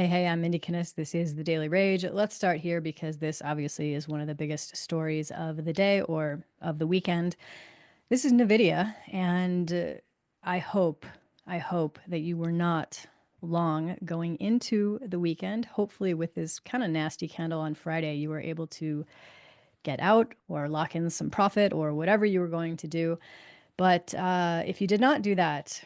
Hey, I'm Mindy Kinnis. This is the Daily Rage. Let's start here because this obviously is one of the biggest stories of the day or of the weekend. This is NVDA, and I hope, I hope that you were not long going into the weekend. Hopefully, with this kind of nasty candle on Friday, you were able to get out or lock in some profit or whatever you were going to do. But if you did not do that,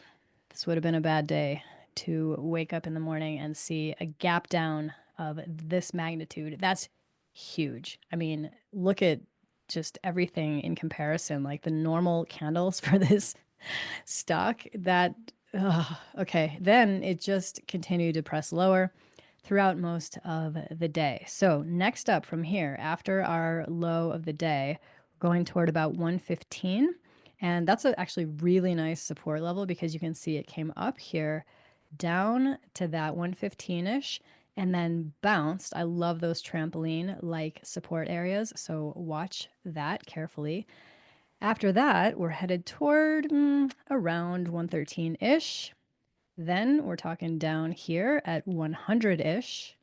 this would have been a bad day to wake up in the morning and see a gap down of this magnitude. That's huge. I mean, look at just everything in comparison, like the normal candles for this stock. Okay. Then it just continued to press lower throughout most of the day. So, next up from here, after our low of the day, we're going toward about 115. And that's actually really nice support level because you can see it came up here down to that 115-ish and then bounced. I love those trampoline like support areas, so watch that carefully. After that, we're headed toward around 113-ish. Then we're talking down here at 100-ish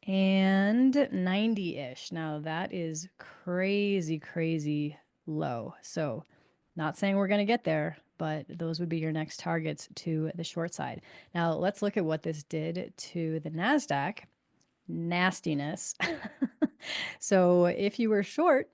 and 90-ish. Now that is crazy, crazy low. So not saying we're going to get there, but those would be your next targets to the short side. Now let's look at what this did to the NASDAQ. Nastiness. So if you were short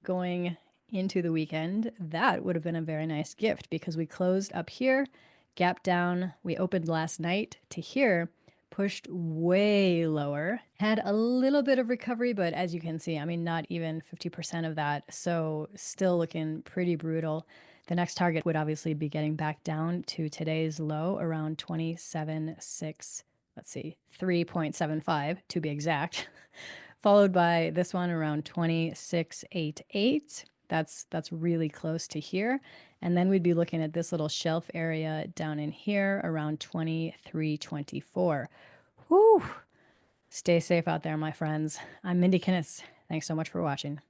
going into the weekend, that would have been a very nice gift because we closed up here, gap down. We opened last night to here, pushed way lower, had a little bit of recovery, but as you can see, I mean, not even 50% of that. So still looking pretty brutal. The next target would obviously be getting back down to today's low around 27.6. Let's see, 3.75 to be exact, followed by this one around 26.88. That's really close to here. And then we'd be looking at this little shelf area down in here around 23.24. Whew. Stay safe out there, my friends. I'm Mindy Kinnis. Thanks so much for watching.